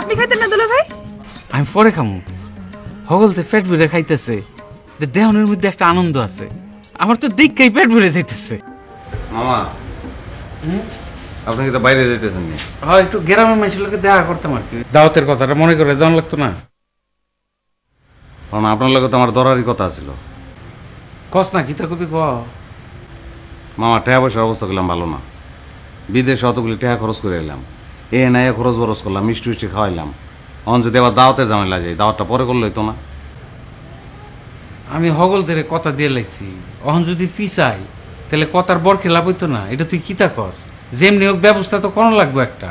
আপনি খাইতেন না দুলা ভাই? আমি পরে খামু। হগলতে পেট ভরে খাইতেছে, দেহনের মধ্যে একটা আনন্দ আছে। আমার তো দেখেই পেট ভরে যাইতেছে। মামা আপনি কি তো বাইরে যাইতেছেন? হ্যাঁ, একটু গ্রামের মানুষের লোকে দেখা করতাম আর কি। দাওয়াতের কথাটা মনে করে জানা লাগতো না? কারণ আপনার লোকে তো আমার দরারই কথা ছিল। কস না কি তা কবি ক। মামা টাকা পয়সার অবস্থা করলাম ভালো না। বিদেশে অতগুলি টাকা খরচ করে এলাম, এ নাই খরচ বরচ করলাম, মিষ্টি মিষ্টি খাওয়াইলাম। এখন যদি আবার দাওয়াতের ঝামেলা যায়, দাওয়াতটা পরে করলে হইতো না? আমি হগলদের কথা দিয়ে লাইছি, অহন যদি পিছাই তাহলে কথার বর খেলাপ হইতো না। এটা তুই কিতা কর, যেমনি হোক ব্যবস্থা তো কোনো লাগবে একটা।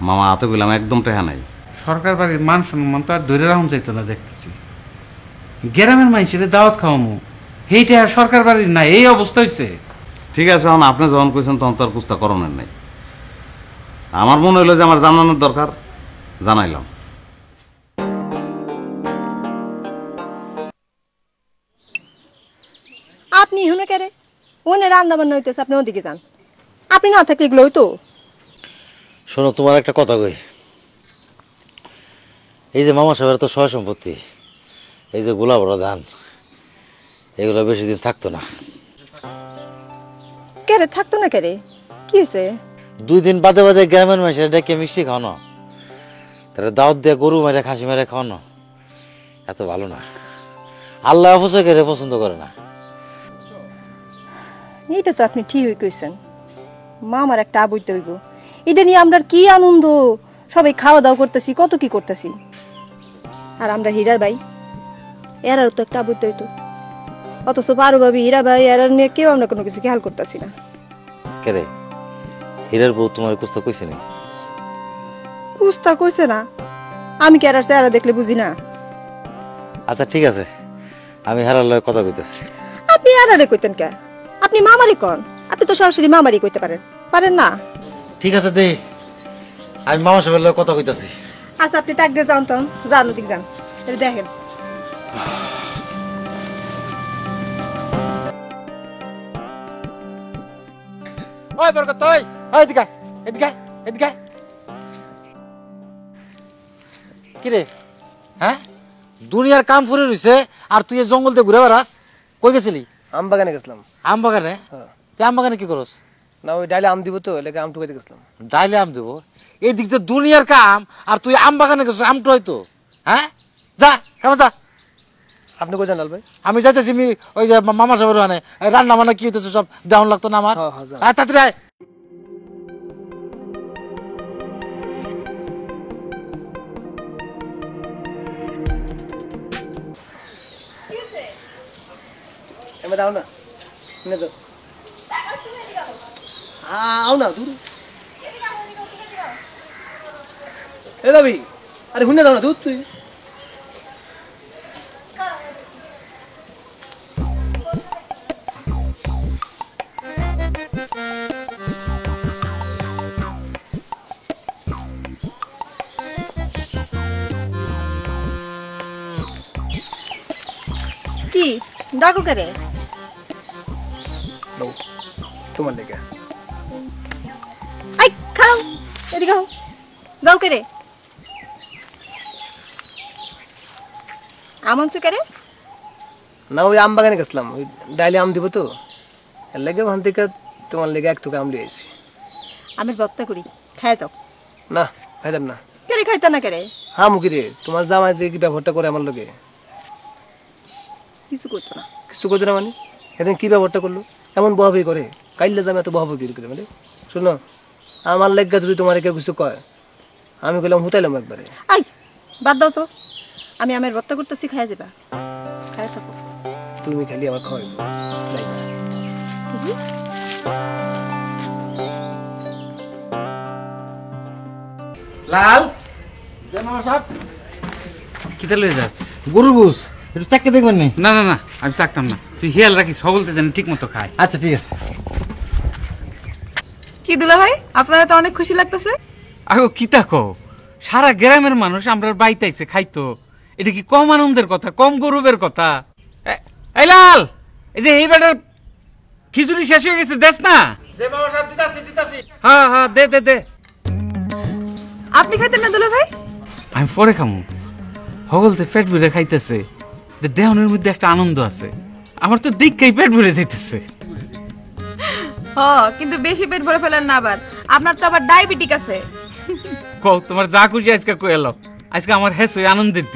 মামা হাতে গেলাম একদম টাকা নাই। সরকার বাড়ির মান সম্মান তো আর ধরে রাখুন যাইতো না দেখতেছি। গ্রামের মানুষের দাওয়াত খাওয়ামু, সেইটা সরকার বাড়ির না, এই অবস্থা হয়েছে। ঠিক আছে, এখন আপনি যখন কইছেন তখন তো আর কুস্তা করণের নাই। আমার মনে হইলো যে আমার জানানোর দরকার, জানাইলাম। আপনি হুনে কেরে ওনে রান্না বান্না হইতেছে, আপনি ওদিকে যান। আপনি না থাকলে এগুলো হইতো। শোনো, তোমার একটা কথা কই। এই যে মামা সাহেবের তো সয় সম্পত্তি, এই যে গোলা বড় ধান, এগুলো বেশি দিন থাকতো না। কেরে থাকতো না কেরে? কি হয়েছে? 2 দিন বাদে বাদে গ্রামের মানুষের ডেকে মিষ্টি খাওয়ানো, তারা দাওয়াত দিয়ে গরু মেরে খাসি মেরে খাওয়ানো এত ভালো না। আল্লাহ অপচয়কে পছন্দ করে না। এইটা তো আপনি ঠিকই কইছেন। মা আমার একটা আবইতে হইব, এটা নিয়ে আমরা কি আনন্দ, সবাই খাওয়া দাওয়া করতেছি, কত কি করতেছি। আর আমরা হীরার ভাই, এরাও তো একটা আবইতে হইতো। অথচ পারো ভাবি, হীরা ভাই, এরা নিয়ে কেউ আমরা কোনো কিছু খেয়াল করতেছি না। কেরে হীরার বউ তোমার কুস্তা কইছে নি? কুস্তা কইছে না? আমি কি এরা দেখলে বুঝি না? আচ্ছা ঠিক আছে, আমি হেরার লগে কথা কইতেছি। আপনি এরারে কইতেন কে? আপনি মামারি কন, আপনি তো সরাসরি মামারি কইতে পারেন, পারেন না? ঠিক আছে দে, আমি মামা সাহেবের লগে কথা কইতেছি। আচ্ছা আপনি তাক দিয়ে যান, তো যান, ওদিক যান, এটা দেখেন। ওই বরকত, ওই এদিকে এদিকে এদিকে। কি রে, হ্যাঁ দুনিয়ার কাম ফুরে রইছে আর তুই এই জঙ্গল দিয়ে ঘুরে বেড়াস? কই গেছিলি? আম বাগানে গেছিলাম। আম বাগানে? তুই আম বাগানে কি করস? না ওই ডাইলে আম দিব তো, এলাকা আম টুকাইতে গেছিলাম। ডাইলে আম দেবো? এই দিক দিয়ে দুনিয়ার কাম আর তুই আম বাগানে গেছিস, আমটো হয়তো। হ্যাঁ যা, কেমন যা। আপনি কই জানাল ভাই? আমি যাইতেছি, ওই যে মামা সাহেবের ওখানে রান্না বান্না কি হইতেছে সব দেওয়ান লাগতো না আমার। তাড়াতাড়ি আয়। এমে দাও না, শুনে তো আও না দূর। এ ভাবি, আরে শুনে দাও না দুধ তুই। কি ডাকো কেরে? তোমার লেগে। আই খাও, এদিকে হও, যাও কেরে? আমন সে কেরে? না ওই আম বাগানে গেছিলাম, ওই ডাইলে আম দিব তো, এর লেগে ওখান থেকে তোমার লেগে এক টুকু আম লিয়ে আইছি। আমি বক্তা করি, খায় যাও। না খাইতাম না। কেরে খাইতা না কেরে? হ্যাঁ মুখি রে, তোমার জামাই যে কি ব্যবহারটা করে আমার লগে, কিছু করতো না। কিছু করতো না মানে? সেদিন কি ব্যবহারটা করলো, এমন বহাবি করে, কাইলে জামাই এত বহাবি করে মানে? শোনো, আমার লেগা যদি তোমার কেউ কিছু কয়, আমি কইলাম হুতাইলাম একবারে। আই বাদ দাও তো, আমি আমের বক্তা করতেছি, খায় যাবা, খায় থাকো। তুমি খালি আমার খাওয়াই যাই। লাল যে মামা সাহেব কিতা লয়ে যাস? গরুর গোস একটু চাককে দেখবেন নি? না না না, আমি চাকতাম না। তুই হিয়াল রাখিস, সকলতে জানি ঠিক মতো খায়। আচ্ছা ঠিক আছে। কি দুলা ভাই, আপনারা তো অনেক খুশি লাগতেছে। আগো কিতা কও, সারা গ্রামের মানুষ আমরা বাইতাইছে খাইতো, এটা কি কম আনন্দের কথা, কম গৌরবের কথা? এই লাল, এই যে এই বেটার খিচুড়ি শেষ হয়ে গেছে, দেশ না? হ্যাঁ হ্যাঁ, দে দে দে। আপনি খাইতেন না দুলা ভাই? আমি পরে খামু। হগলতে পেট ভরে খাইতেছে, দেহনের মধ্যে একটা আনন্দ আছে। আমার তো দিককেই পেট ভরে যাইতেছে। হ, কিন্তু বেশি পেট ভরে ফেলেন না আবার, আপনার তো আবার ডায়াবেটিক আছে। কও তোমার যা খুশি আজকে কয়ে এলো, আজকে আমার হেস হয়ে আনন্দের দিন।